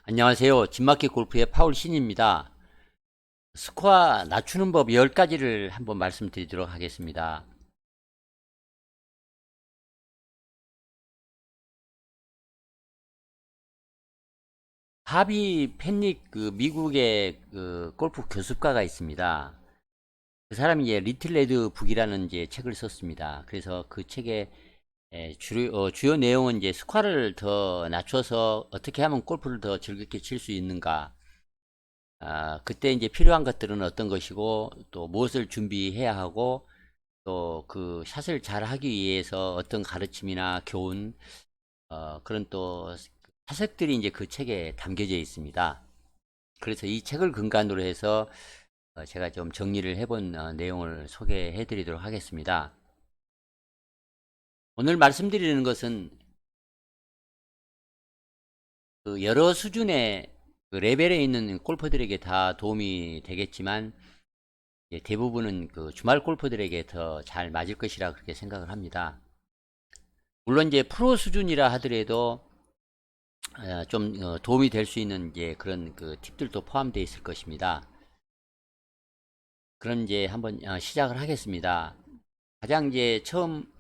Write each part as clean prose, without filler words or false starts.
안녕하세요. 진마켓 골프의 파울 신입니다. 스코어 낮추는 법 10가지를 한번 말씀드리도록 하겠습니다. 하비 펜릭 미국의 골프 교습가가 있습니다. 그 사람이 이제 리틀 레드 북이라는 이제 책을 썼습니다. 그래서 그 책의 주요 내용은 이제 스코어를 더 낮춰서 어떻게 하면 골프를 더 즐겁게 칠 수 있는가, 그때 이제 필요한 것들은 어떤 것이고 또 무엇을 준비해야 하고 또 그 샷을 잘 하기 위해서 어떤 가르침이나 교훈, 그런 또 사색들이 이제 그 책에 담겨져 있습니다. 그래서 이 책을 근간으로 해서 제가 좀 정리를 해본 내용을 소개해 드리도록 하겠습니다. 오늘 말씀드리는 것은 그 여러 수준의 그 레벨에 있는 골퍼들에게 다 도움이 되겠지만 대부분은 그 주말 골퍼들에게 더 잘 맞을 것이라 그렇게 생각을 합니다. 물론 이제 프로 수준이라 하더라도 좀 도움이 될 수 있는 이제 그런 그 팁들도 포함되어 있을 것입니다. 그럼 이제 한번 시작을 하겠습니다. 가장 이제 처음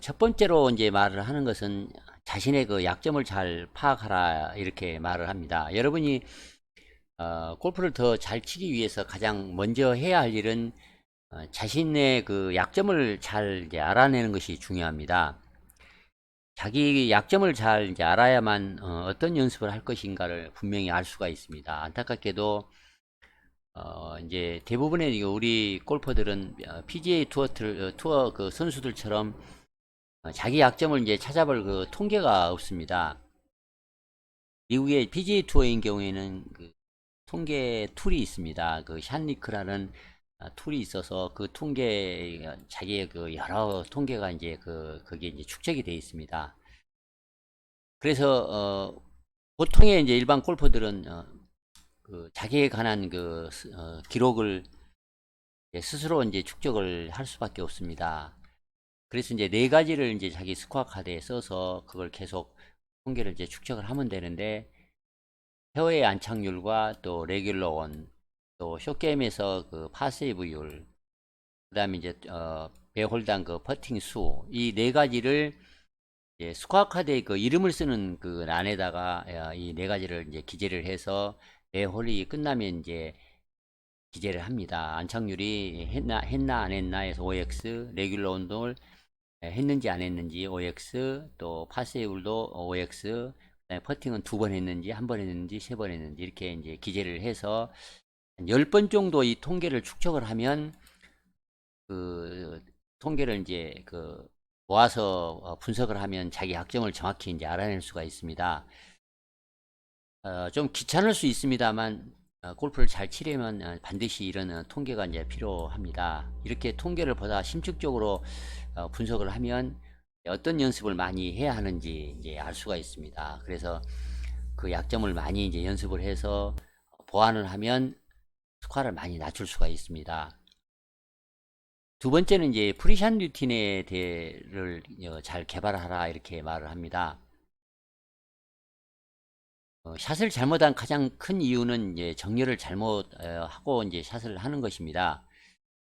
첫 번째로 이제 말을 하는 것은 자신의 그 약점을 잘 파악하라 이렇게 말을 합니다. 여러분이 골프를 더 잘 치기 위해서 가장 먼저 해야 할 일은 자신의 그 약점을 잘 이제 알아내는 것이 중요합니다. 자기 약점을 잘 이제 알아야만 떤 연습을 할 것인가를 분명히 알 수가 있습니다. 안타깝게도 이제 대부분의 우리 골퍼들은 PGA 투어 그 선수들처럼 자기 약점을 이제 찾아볼 그 통계가 없습니다. 미국의 PGA 투어인 경우에는 그 통계 툴이 있습니다. 그 샨리크라는 툴이 있어서 그 통계 자기의 그 여러 통계가 이제 거기에 이제 축적이 되어 있습니다. 그래서 보통의 이제 일반 골퍼들은 그 자기에 관한 기록을 스스로 이제 축적을 할 수밖에 없습니다. 그래서 이제 네 가지를 이제 자기 스코어 카드에 써서 그걸 계속 통계를 이제 축적을 하면 되는데, 페어웨이 안착률과 또 레귤러 원, 또 숏게임에서 그 파세이브율, 그다음에 이제 배홀당 그 퍼팅 수, 이 네 가지를 이제 스코어 카드에 그 이름을 쓰는 그 란에다가 이 네 가지를 이제 기재를 해서 매 홀이 끝나면 이제 기재를 합니다. 안착률이 했나 안 했나에서 OX, 레귤러 운동을 했는지 안 했는지 OX, 또 파세이블도 OX, 그다음에 퍼팅은 두 번 했는지 한 번 했는지 세 번 했는지 이렇게 이제 기재를 해서 한 10번 정도 이 통계를 축적을 하면 그 통계를 이제 모아서 분석을 하면 자기 약점을 정확히 이제 알아낼 수가 있습니다. 좀 귀찮을 수 있습니다만 골프를 잘 치려면 반드시 이런 통계가 이제 필요합니다. 이렇게 통계를 보다 심층적으로 분석을 하면 어떤 연습을 많이 해야 하는지 이제 알 수가 있습니다. 그래서 그 약점을 많이 이제 연습을 해서 보완을 하면 스코어를 많이 낮출 수가 있습니다. 두 번째는 이제 프리샷 루틴에 대해를 잘 개발하라 이렇게 말을 합니다. 샷을 잘못한 가장 큰 이유는 이제 정렬을 잘못하고 이제 샷을 하는 것입니다.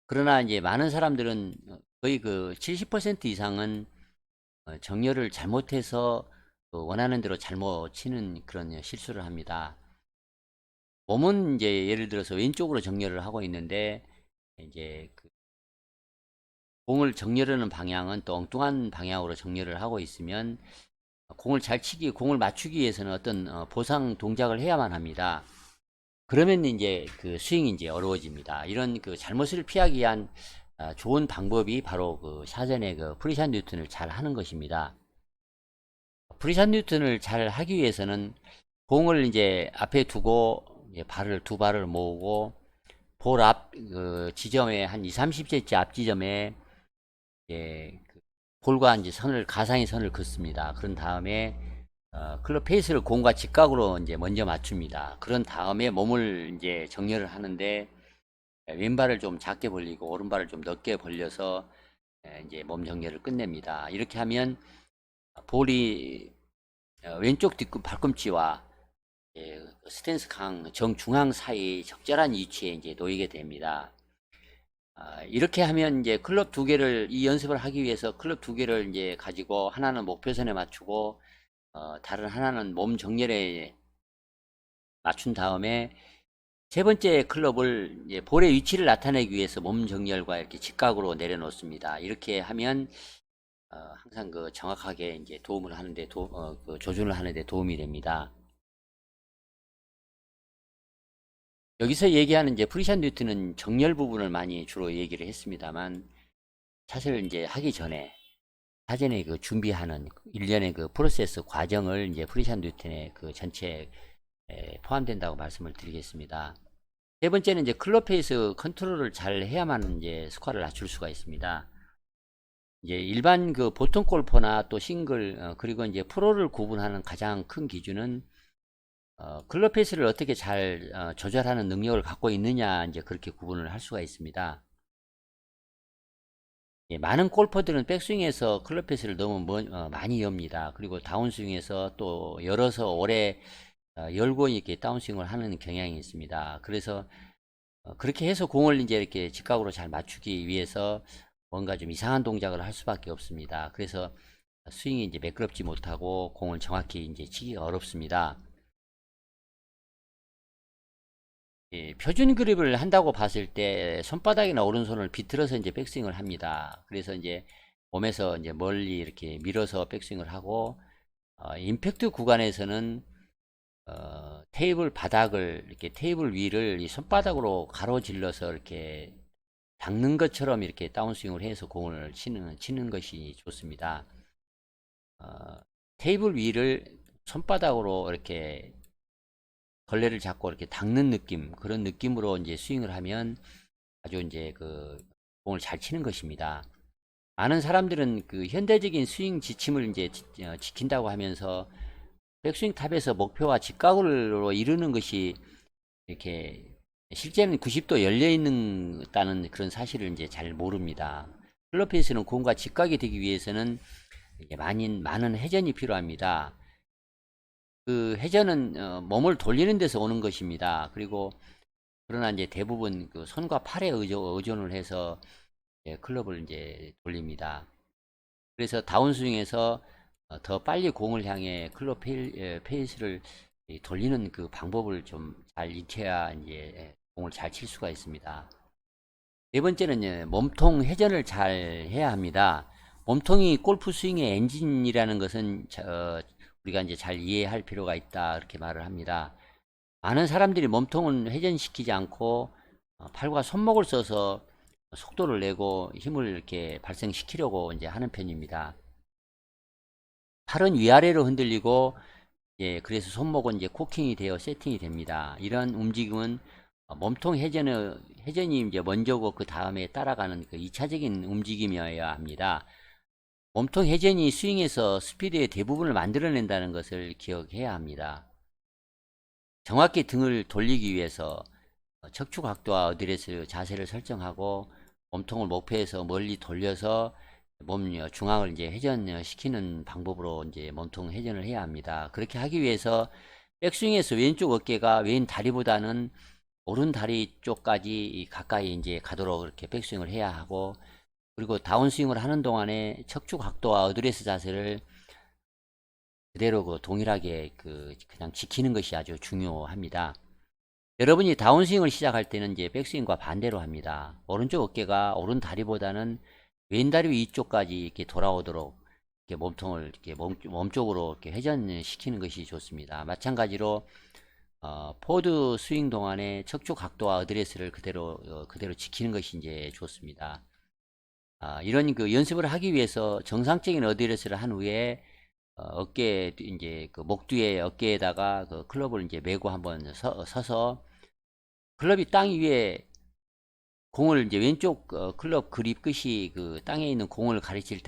그러나 이제 많은 사람들은 거의 그 70% 이상은 정렬을 잘못해서 원하는 대로 잘못 치는 그런 실수를 합니다. 몸은 이제 예를 들어서 왼쪽으로 정렬을 하고 있는데 이제 그 공을 정렬하는 방향은 또 엉뚱한 방향으로 정렬을 하고 있으면 공을 맞추기 위해서는 어떤 보상 동작을 해야만 합니다. 그러면 이제 그 스윙이 이제 어려워집니다. 이런 그 잘못을 피하기 위한 좋은 방법이 바로 그 사전에 그 프리샷 뉴턴을 잘 하는 것입니다. 프리샷 뉴턴을 잘 하기 위해서는 공을 이제 앞에 두고 두 발을 모으고 볼 앞 지점에 한 2, 30cm 앞 지점에 그 볼과 이제 가상의 선을 긋습니다. 그런 다음에 클럽 페이스를 공과 직각으로 이제 먼저 맞춥니다. 그런 다음에 몸을 이제 정렬을 하는데 왼발을 좀 작게 벌리고 오른발을 좀 넓게 벌려서 이제 몸 정렬을 끝냅니다. 이렇게 하면 볼이 왼쪽 발꿈치와 스탠스 강 정중앙 사이 적절한 위치에 이제 놓이게 됩니다. 이렇게 하면 이제 클럽 두 개를 이 연습을 하기 위해서 클럽 두 개를 이제 가지고 하나는 목표선에 맞추고 다른 하나는 몸 정렬에 맞춘 다음에 세 번째 클럽을 이제 볼의 위치를 나타내기 위해서 몸 정렬과 이렇게 직각으로 내려놓습니다. 이렇게 하면 항상 그 정확하게 이제 도움을 하는데 그 조준을 하는데 도움이 됩니다. 여기서 얘기하는 이제 프리샷 뉴트는 정렬 부분을 많이 주로 얘기를 했습니다만 사실 이제 하기 전에 사전에 그 준비하는 일련의 그 프로세스 과정을 이제 프리샷 뉴튼의 그 전체에 포함된다고 말씀을 드리겠습니다. 세 번째는 이제 클럽 페이스 컨트롤을 잘 해야만 이제 스코어를 낮출 수가 있습니다. 이제 일반 그 보통 골퍼나 또 싱글 그리고 이제 프로를 구분하는 가장 큰 기준은 클럽 페이스를 어떻게 잘 조절하는 능력을 갖고 있느냐 이제 그렇게 구분을 할 수가 있습니다. 예, 많은 골퍼들은 백스윙에서 클럽 페이스를 너무 많이 엽니다. 그리고 다운스윙에서 또 열어서 오래 열고 이렇게 다운스윙을 하는 경향이 있습니다. 그래서 그렇게 해서 공을 이제 이렇게 직각으로 잘 맞추기 위해서 뭔가 좀 이상한 동작을 할 수밖에 없습니다. 그래서 스윙이 이제 매끄럽지 못하고 공을 정확히 이제 치기가 어렵습니다. 예, 표준 그립을 한다고 봤을 때 손바닥이나 오른손을 비틀어서 이제 백스윙을 합니다. 그래서 이제 몸에서 이제 멀리 이렇게 밀어서 백스윙을 하고 임팩트 구간에서는 테이블 바닥을 이렇게 테이블 위를 이 손바닥으로 가로질러서 이렇게 닦는 것처럼 이렇게 다운스윙을 해서 공을 치는 것이 좋습니다. 테이블 위를 손바닥으로 이렇게 걸레를 잡고 이렇게 닦는 느낌, 그런 느낌으로 이제 스윙을 하면 아주 이제 그 공을 잘 치는 것입니다. 많은 사람들은 그 현대적인 스윙 지침을 이제 지킨다고 하면서 백스윙 탑에서 목표와 직각으로 이루는 것이 이렇게 실제는 90도 열려 있다는 그런 사실을 이제 잘 모릅니다. 클럽 페이스는 공과 직각이 되기 위해서는 많은 회전이 필요합니다. 그 회전은 몸을 돌리는 데서 오는 것입니다. 그리고 그러나 이제 대부분 그 손과 팔에 의존을 해서 클럽을 이제 돌립니다. 그래서 다운스윙에서 더 빨리 공을 향해 클럽 페이스를 돌리는 그 방법을 좀 잘 익혀야 이제 공을 잘 칠 수가 있습니다. 네 번째는 몸통 회전을 잘 해야 합니다. 몸통이 골프 스윙의 엔진이라는 것은 우리가 이제 잘 이해할 필요가 있다 이렇게 말을 합니다. 많은 사람들이 몸통은 회전시키지 않고 팔과 손목을 써서 속도를 내고 힘을 이렇게 발생시키려고 이제 하는 편입니다. 팔은 위아래로 흔들리고 그래서 손목은 이제 코킹이 되어 세팅이 됩니다. 이런 움직임은 몸통 회전이 이제 먼저고 그 다음에 따라가는 그 2차적인 움직임이어야 합니다. 몸통 회전이 스윙에서 스피드의 대부분을 만들어낸다는 것을 기억해야 합니다. 정확히 등을 돌리기 위해서 척추 각도와 어드레스 자세를 설정하고 몸통을 목표에서 멀리 돌려서 몸 중앙을 이제 회전시키는 방법으로 이제 몸통 회전을 해야 합니다. 그렇게 하기 위해서 백스윙에서 왼쪽 어깨가 왼 다리보다는 오른 다리 쪽까지 가까이 이제 가도록 이렇게 백스윙을 해야 하고, 그리고 다운스윙을 하는 동안에 척추 각도와 어드레스 자세를 그대로 그 동일하게 그냥 지키는 것이 아주 중요합니다. 여러분이 다운스윙을 시작할 때는 이제 백스윙과 반대로 합니다. 오른쪽 어깨가 오른 다리보다는 왼 다리 위쪽까지 이렇게 돌아오도록 이렇게 몸통을 이렇게 몸쪽으로 이렇게 회전시키는 것이 좋습니다. 마찬가지로 포드 스윙 동안에 척추 각도와 어드레스를 그대로 지키는 것이 이제 좋습니다. 이런 그 연습을 하기 위해서 정상적인 어드레스를 한 후에 어깨 이제 그 목 뒤에 어깨에다가 그 클럽을 이제 메고 한번 서서 클럽이 땅 위에 공을 이제 왼쪽 클럽 그립 끝이 그 땅에 있는 공을 가리킬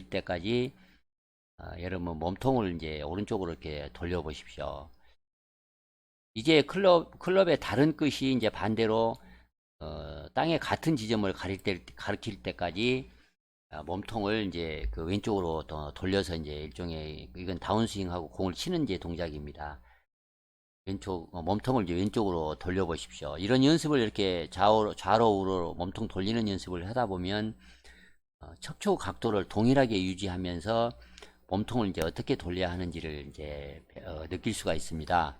때까지 여러분 몸통을 이제 오른쪽으로 이렇게 돌려 보십시오. 이제 클럽의 다른 끝이 이제 반대로 땅의 같은 지점을 가리킬 때까지 몸통을 이제 그 왼쪽으로 더 돌려서 이제 일종의 이건 다운스윙하고 공을 치는 이제 동작입니다. 왼쪽 몸통을 이제 왼쪽으로 돌려보십시오. 이런 연습을 이렇게 좌로 우로 몸통 돌리는 연습을 하다 보면 척추 각도를 동일하게 유지하면서 몸통을 이제 어떻게 돌려야 하는지를 이제 느낄 수가 있습니다.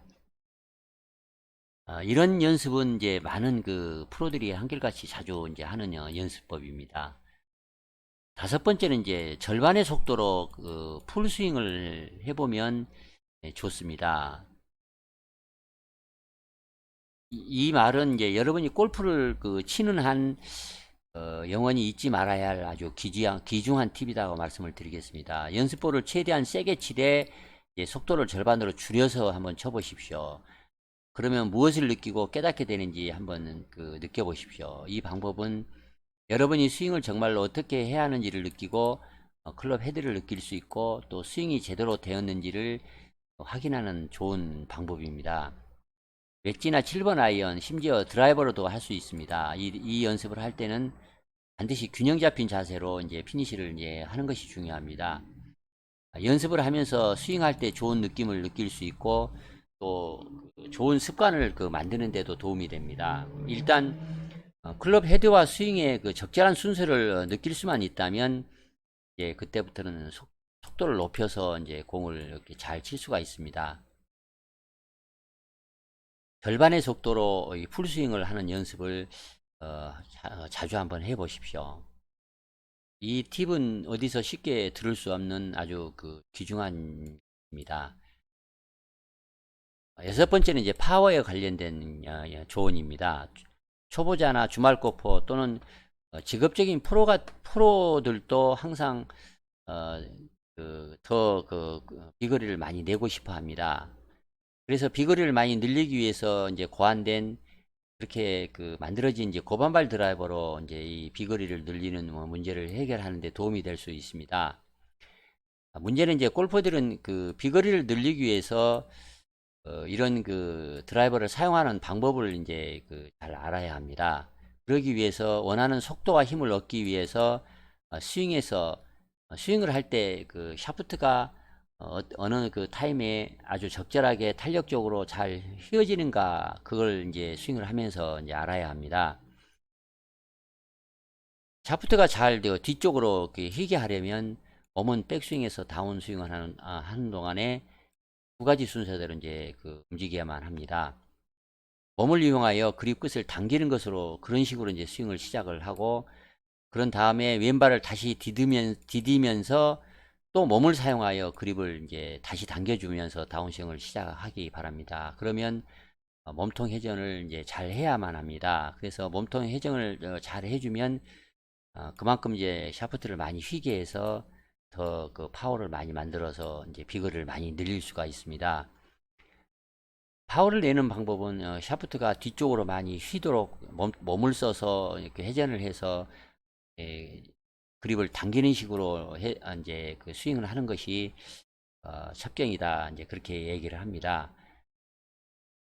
이런 연습은 이제 많은 그 프로들이 한결같이 자주 이제 하는 연습법입니다. 다섯 번째는 이제 절반의 속도로 그 풀스윙을 해보면 좋습니다. 이 말은 이제 여러분이 골프를 그 치는 한 영원히 잊지 말아야 할 아주 귀중한 팁이라고 말씀을 드리겠습니다. 연습볼을 최대한 세게 치되 속도를 절반으로 줄여서 한번 쳐보십시오. 그러면 무엇을 느끼고 깨닫게 되는지 한번 그 느껴보십시오. 이 방법은 여러분이 스윙을 정말로 어떻게 해야 하는지를 느끼고 클럽 헤드를 느낄 수 있고 또 스윙이 제대로 되었는지를 확인하는 좋은 방법입니다. 웨지나 7번 아이언 심지어 드라이버로도 할 수 있습니다. 이 연습을 할 때는 반드시 균형 잡힌 자세로 이제 피니시를 이제 하는 것이 중요합니다. 연습을 하면서 스윙할 때 좋은 느낌을 느낄 수 있고 또 좋은 습관을 그 만드는 데도 도움이 됩니다. 일단 클럽 헤드와 스윙의 그 적절한 순서를 느낄 수만 있다면 이제 그때부터는 속도를 높여서 이제 공을 이렇게 잘 칠 수가 있습니다. 절반의 속도로 풀스윙을 하는 연습을 자주 한번 해 보십시오. 이 팁은 어디서 쉽게 들을 수 없는 아주 그 귀중한 입니다. 여섯 번째는 이제 파워에 관련된 조언입니다. 초보자나 주말 골퍼 또는 직업적인 프로들도 항상 더 비거리를 많이 내고 싶어 합니다. 그래서 비거리를 많이 늘리기 위해서 이제 고안된 그렇게 그 만들어진 이제 고반발 드라이버로 이제 이 비거리를 늘리는 문제를 해결하는 데 도움이 될 수 있습니다. 문제는 이제 골퍼들은 그 비거리를 늘리기 위해서 이런 그 드라이버를 사용하는 방법을 이제 그 잘 알아야 합니다. 그러기 위해서 원하는 속도와 힘을 얻기 위해서 스윙을 할 때 그 샤프트가 어느 그 타임에 아주 적절하게 탄력적으로 잘 휘어지는가 그걸 이제 스윙을 하면서 이제 알아야 합니다. 샤프트가 잘 뒤쪽으로 휘게 하려면 몸은 백스윙에서 다운스윙을 하는 동안에 두 가지 순서대로 이제 그 움직여야만 합니다. 몸을 이용하여 그립 끝을 당기는 것으로 그런 식으로 이제 스윙을 시작을 하고 그런 다음에 왼발을 다시 디디면서 또 몸을 사용하여 그립을 이제 다시 당겨주면서 다운스윙을 시작하기 바랍니다. 그러면 몸통 회전을 이제 잘 해야만 합니다. 그래서 몸통 회전을 잘 해주면 그만큼 이제 샤프트를 많이 휘게 해서 더 그 파워를 많이 만들어서 이제 비거리를 많이 늘릴 수가 있습니다. 파워를 내는 방법은 샤프트가 뒤쪽으로 많이 휘도록 몸을 써서 이렇게 회전을 해서 예, 그립을 당기는 식으로 이제 그 스윙을 하는 것이 첩경이다 이제 그렇게 얘기를 합니다.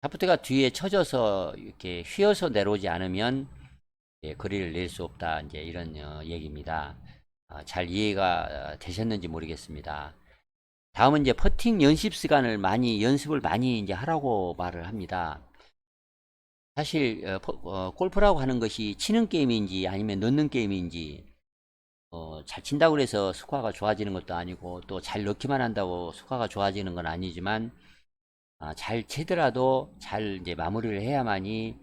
샤프트가 뒤에 쳐져서 이렇게 휘어서 내려오지 않으면 거리를 낼 수 없다 이제 이런 얘기입니다. 잘 이해가 되셨는지 모르겠습니다. 다음은 이제 퍼팅 연습 시간을 연습을 많이 이제 하라고 말을 합니다. 사실 골프라고 하는 것이 치는 게임인지 아니면 넣는 게임인지 잘 친다고 해서 스코어가 좋아지는 것도 아니고 또 잘 넣기만 한다고 스코어가 좋아지는 건 아니지만 잘 치더라도 잘 이제 마무리를 해야만이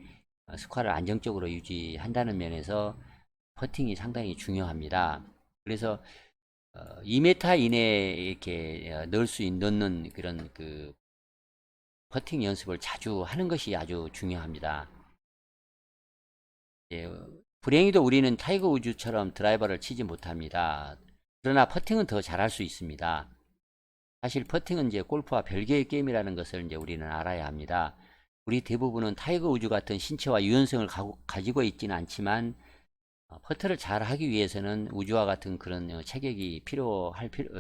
스코어를 안정적으로 유지한다는 면에서 퍼팅이 상당히 중요합니다. 그래서 2m 이내에 이렇게 넣는 그런 그 퍼팅 연습을 자주 하는 것이 아주 중요합니다. 예, 불행히도 우리는 타이거 우즈처럼 드라이버를 치지 못합니다. 그러나 퍼팅은 더 잘할 수 있습니다. 사실 퍼팅은 이제 골프와 별개의 게임이라는 것을 이제 우리는 알아야 합니다. 우리 대부분은 타이거 우즈 같은 신체와 유연성을 가지고 있지는 않지만 퍼터를 잘 하기 위해서는 우즈와 같은 그런 체격이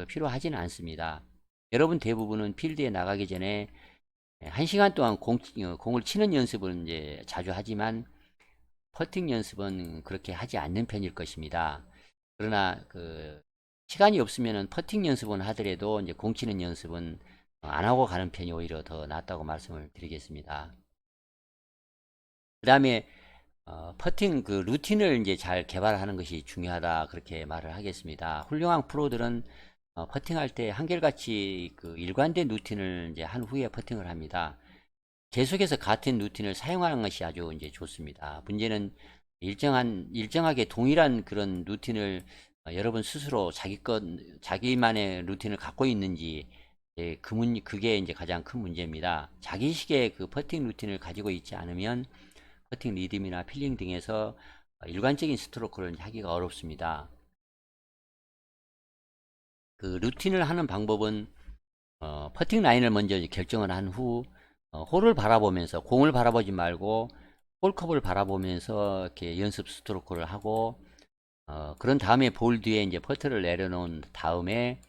필요하지는 않습니다. 여러분 대부분은 필드에 나가기 전에 1시간 동안 공을 치는 연습을 이제 자주 하지만 퍼팅 연습은 그렇게 하지 않는 편일 것입니다. 그러나 그 시간이 없으면 퍼팅 연습은 하더라도 이제 공 치는 연습은 안 하고 가는 편이 오히려 더 낫다고 말씀을 드리겠습니다. 그 다음에 퍼팅 그 루틴을 이제 잘 개발하는 것이 중요하다 그렇게 말을 하겠습니다. 훌륭한 프로들은 퍼팅할 때 한결같이 그 일관된 루틴을 이제 한 후에 퍼팅을 합니다. 계속해서 같은 루틴을 사용하는 것이 아주 이제 좋습니다. 문제는 일정하게 동일한 그런 루틴을 여러분 스스로 자기만의 루틴을 갖고 있는지, 그게 이제 가장 큰 문제입니다. 자기식의 그 퍼팅 루틴을 가지고 있지 않으면 퍼팅 리듬이나 필링 등에서 일관적인 스트로크를 하기가 어렵습니다. 그 루틴을 하는 방법은 퍼팅 라인을 먼저 결정을 한 후 홀을 바라보면서, 공을 바라보지 말고 홀컵을 바라보면서 이렇게 연습 스트로크를 하고, 그런 다음에 볼 뒤에 이제 퍼트를 내려놓은 다음에,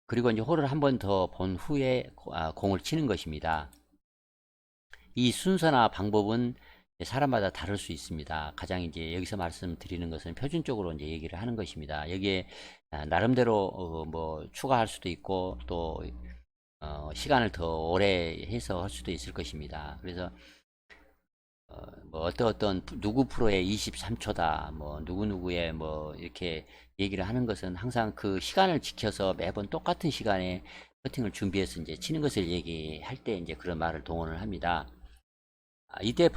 그리고 이제 홀을 한 번 더 본 후에 공을 치는 것입니다. 이 순서나 방법은 사람마다 다를 수 있습니다. 가장 이제 여기서 말씀드리는 것은 표준적으로 이제 얘기를 하는 것입니다. 여기에 나름대로 뭐 추가할 수도 있고, 또 시간을 더 오래 해서 할 수도 있을 것입니다. 그래서 뭐 어떤 누구 프로의 23초다, 뭐 누구누구의 뭐 이렇게 얘기를 하는 것은 항상 그 시간을 지켜서 매번 똑같은 시간에 퍼팅을 준비해서 이제 치는 것을 얘기할 때 이제 그런 말을 동원을 합니다. 이때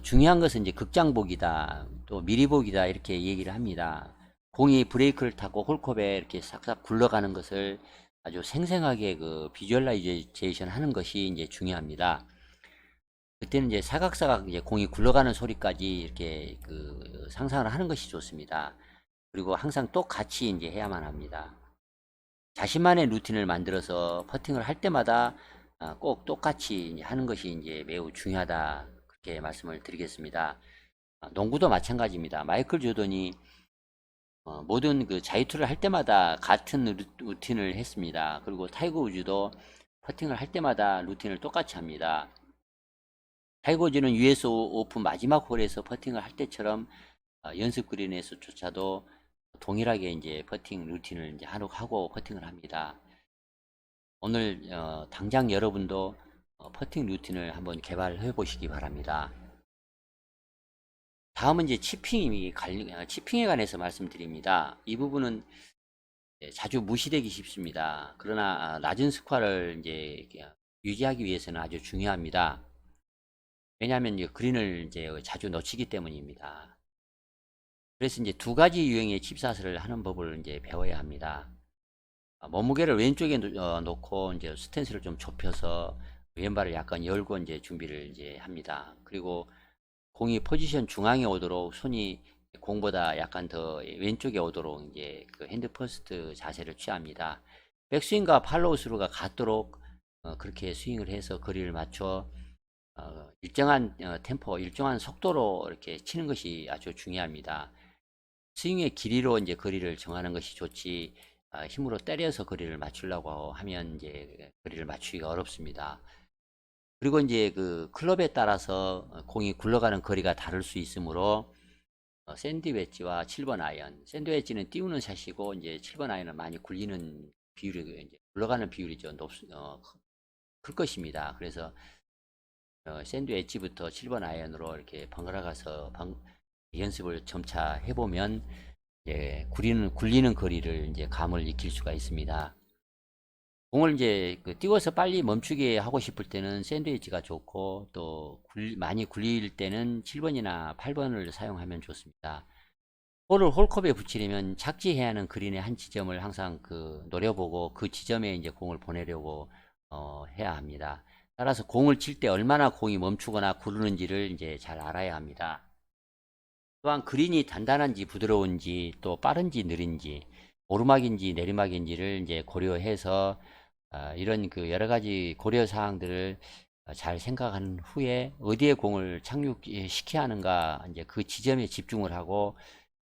중요한 것은 이제 극장복이다, 또 미리복이다 이렇게 얘기를 합니다. 공이 브레이크를 타고 홀컵에 이렇게 싹싹 굴러가는 것을 아주 생생하게 그 비주얼라이제이션 하는 것이 이제 중요합니다. 그때는 이제 사각사각 이제 공이 굴러가는 소리까지 이렇게 그 상상을 하는 것이 좋습니다. 그리고 항상 똑같이 이제 해야만 합니다. 자신만의 루틴을 만들어서 퍼팅을 할 때마다 꼭 똑같이 하는 것이 이제 매우 중요하다 그렇게 말씀을 드리겠습니다. 농구도 마찬가지입니다. 마이클 조던이 모든 그 자유투를 할 때마다 같은 루틴을 했습니다. 그리고 타이거 우즈도 퍼팅을 할 때마다 루틴을 똑같이 합니다. 타이거 우즈는 US 오픈 마지막 홀에서 퍼팅을 할 때처럼 연습 그린에서조차도 동일하게 이제 퍼팅 루틴을 이제 하고 퍼팅을 합니다. 오늘 당장 여러분도 퍼팅 루틴을 한번 개발해 보시기 바랍니다. 다음은 이제 치핑에 관해서 말씀드립니다. 이 부분은 자주 무시되기 쉽습니다. 그러나 낮은 스코어를 이제 유지하기 위해서는 아주 중요합니다. 왜냐하면 이제 그린을 이제 자주 놓치기 때문입니다. 그래서 이제 두 가지 유형의 칩샷을 하는 법을 이제 배워야 합니다. 몸무게를 왼쪽에 놓고 이제 스탠스를 좀 좁혀서 왼발을 약간 열고 이제 준비를 이제 합니다. 그리고 공이 포지션 중앙에 오도록 손이 공보다 약간 더 왼쪽에 오도록 이제 그 핸드 퍼스트 자세를 취합니다. 백스윙과 팔로우 스루가 같도록 그렇게 스윙을 해서 거리를 맞춰 일정한 템포, 일정한 속도로 이렇게 치는 것이 아주 중요합니다. 스윙의 길이로 이제 거리를 정하는 것이 좋지, 힘으로 때려서 거리를 맞추려고 하면 이제 거리를 맞추기가 어렵습니다. 그리고 이제 그 클럽에 따라서 공이 굴러가는 거리가 다를 수 있으므로 샌드 웨지와 7번 아이언, 샌드 웨지는 띄우는 샷이고 이제 7번 아이언은 많이 굴리는 비율이, 이제 굴러가는 비율이 좀 클 것입니다. 그래서 샌드 웨지부터 7번 아이언으로 이렇게 번갈아 가서 연습을 점차 해보면 굴리는 거리를 이제 감을 익힐 수가 있습니다. 공을 이제 띄워서 빨리 멈추게 하고 싶을 때는 샌드위치가 좋고, 또 많이 굴릴 때는 7번이나 8번을 사용하면 좋습니다. 볼을 홀컵에 붙이려면 착지해야 하는 그린의 한 지점을 항상 노려보고 그 지점에 이제 공을 보내려고 해야 합니다. 따라서 공을 칠 때 얼마나 공이 멈추거나 구르는지를 이제 잘 알아야 합니다. 또한 그린이 단단한지 부드러운지, 또 빠른지 느린지, 오르막인지 내리막인지를 이제 고려해서 이런 그 여러 가지 고려 사항들을 잘 생각한 후에 어디에 공을 착륙시켜야 하는가, 이제 그 지점에 집중을 하고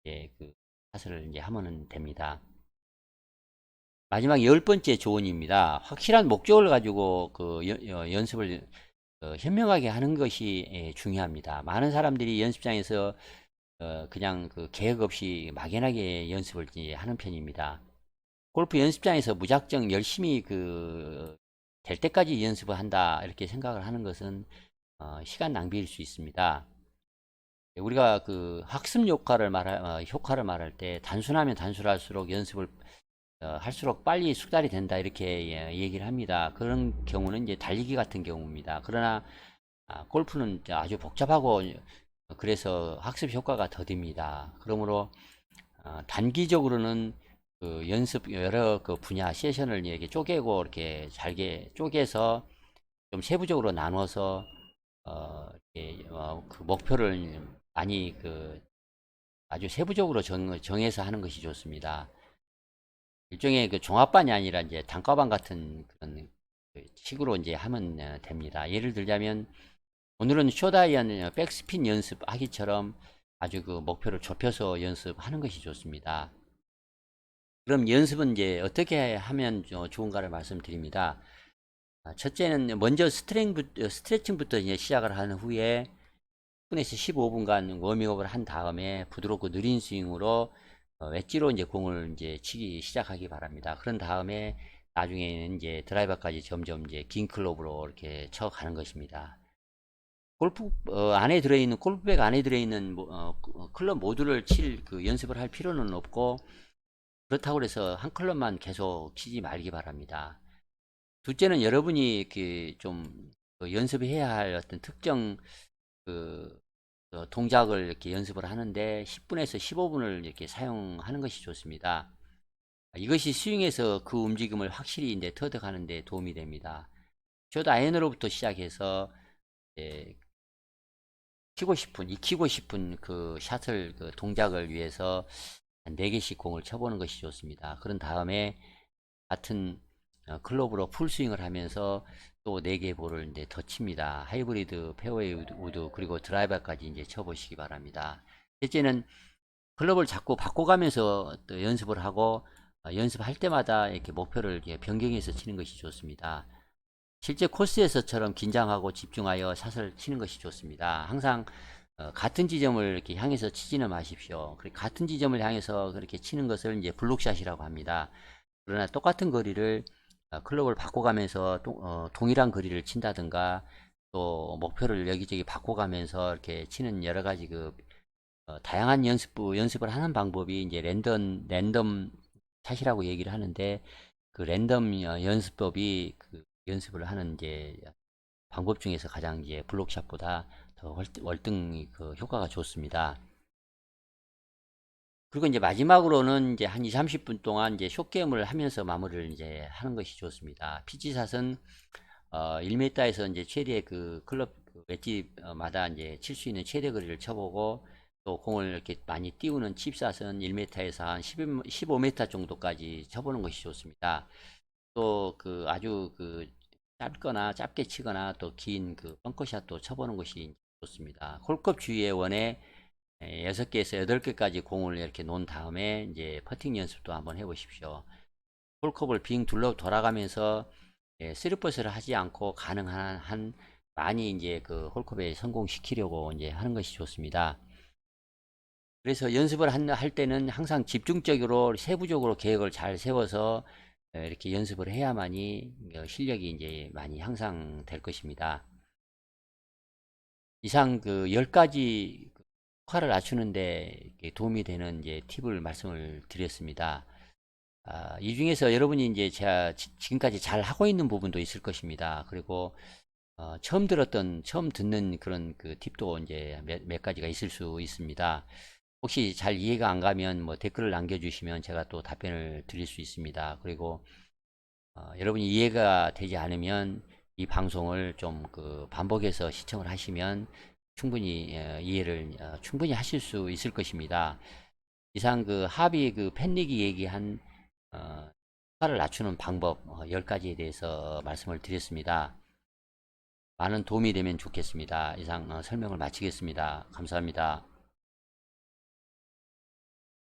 그 샷을 이제 하면 됩니다. 마지막 10번째 조언입니다. 확실한 목적을 가지고 연습을 현명하게 하는 것이 중요합니다. 많은 사람들이 연습장에서 그냥 그 계획 없이 막연하게 연습을 이제 하는 편입니다. 골프 연습장에서 무작정 열심히 될 때까지 연습을 한다 이렇게 생각을 하는 것은 시간 낭비일 수 있습니다. 우리가 그 학습 효과를 말할 때 단순하면 단순할수록 연습을 할수록 빨리 숙달이 된다 이렇게 얘기를 합니다. 그런 경우는 이제 달리기 같은 경우입니다. 그러나 골프는 아주 복잡하고 그래서 학습 효과가 더딥니다. 그러므로 단기적으로는 그 연습 여러 그 분야 세션을 이렇게 쪼개고 이렇게 잘게 쪼개서 좀 세부적으로 나눠서 그 목표를 많이 아주 세부적으로 정해서 하는 것이 좋습니다. 일종의 그 종합반이 아니라 이제 단과반 같은 그런 식으로 이제 하면 됩니다. 예를 들자면 오늘은 숏아이언 백스핀 연습하기처럼 아주 그 목표를 좁혀서 연습하는 것이 좋습니다. 그럼 연습은 이제 어떻게 하면 좋은가를 말씀드립니다. 첫째는 먼저 스트레칭부터 이제 시작을 한 후에 10분에서 15분간 워밍업을 한 다음에 부드럽고 느린 스윙으로 웨지로 이제 공을 이제 치기 시작하기 바랍니다. 그런 다음에 나중에는 이제 드라이버까지 점점 이제 긴 클럽으로 이렇게 쳐 가는 것입니다. 골프백 안에 들어있는 클럽 모두를 칠 연습을 할 필요는 없고, 그렇다고 해서 한 클럽만 계속 치지 말기 바랍니다. 둘째는 여러분이 좀 연습해야 할 어떤 특정 그 동작을 이렇게 연습을 하는데 10분에서 15분을 이렇게 사용하는 것이 좋습니다. 이것이 스윙에서 그 움직임을 확실히 이제 터득하는 데 도움이 됩니다. 숏 아이언으로부터 시작해서 익히고 싶은 그 샷을 동작을 위해서 한 4개씩 공을 쳐보는 것이 좋습니다. 그런 다음에 같은 클럽으로 풀스윙을 하면서 또 4개 볼을 이제 더 칩니다. 하이브리드, 페어웨이 우드, 그리고 드라이버까지 이제 쳐보시기 바랍니다. 셋째는 클럽을 자꾸 바꿔가면서 또 연습을 하고 연습할 때마다 이렇게 목표를 이렇게 변경해서 치는 것이 좋습니다. 실제 코스에서처럼 긴장하고 집중하여 샷을 치는 것이 좋습니다. 항상 같은 지점을 이렇게 향해서 치지는 마십시오. 같은 지점을 향해서 그렇게 치는 것을 이제 블록샷이라고 합니다. 그러나 똑같은 거리를 클럽을 바꿔가면서 동일한 거리를 친다든가 또 목표를 여기저기 바꿔가면서 이렇게 치는 여러 가지 다양한 연습을 하는 방법이 이제 랜덤 샷이라고 얘기를 하는데, 그 랜덤 연습법이 연습을 하는 이제 방법 중에서 가장 이제 블록샷보다 더 월등 효과가 좋습니다. 그리고 이제 마지막으로는 이제 한 2, 30분 동안 이제 숏게임을 하면서 마무리를 이제 하는 것이 좋습니다. 피치샷은 1m에서 이제 최대 클럽 웨지마다 이제 칠 수 있는 최대 거리를 쳐보고, 또 공을 이렇게 많이 띄우는 칩샷은 1m에서 한 15m 정도까지 쳐보는 것이 좋습니다. 또 아주 짧거나 짧게 치거나 또 긴 벙커샷도 쳐보는 것이 좋습니다. 홀컵 주위에 원에 6개에서 8개까지 공을 이렇게 놓은 다음에 이제 퍼팅 연습도 한번 해보십시오. 홀컵을 빙 둘러 돌아가면서 쓰리퍼스를 하지 않고 가능한 한 많이 이제 홀컵에 성공시키려고 이제 하는 것이 좋습니다. 그래서 연습을 할 때는 항상 집중적으로 세부적으로 계획을 잘 세워서 이렇게 연습을 해야만이 실력이 이제 많이 향상될 것입니다. 이상 10가지 효과를 낮추는데 도움이 되는 이제 팁을 말씀을 드렸습니다. 이 중에서 여러분이 이제 제가 지금까지 잘 하고 있는 부분도 있을 것입니다. 그리고 처음 듣는 그런 팁도 이제 몇 가지가 있을 수 있습니다. 혹시 잘 이해가 안 가면 뭐 댓글을 남겨주시면 제가 또 답변을 드릴 수 있습니다. 그리고 여러분이 이해가 되지 않으면 이 방송을 좀 반복해서 시청을 하시면 충분히 이해를 충분히 하실 수 있을 것입니다. 이상 합의 팬닉이 얘기한 효과를 낮추는 방법 10가지에 대해서 말씀을 드렸습니다. 많은 도움이 되면 좋겠습니다. 이상 설명을 마치겠습니다. 감사합니다.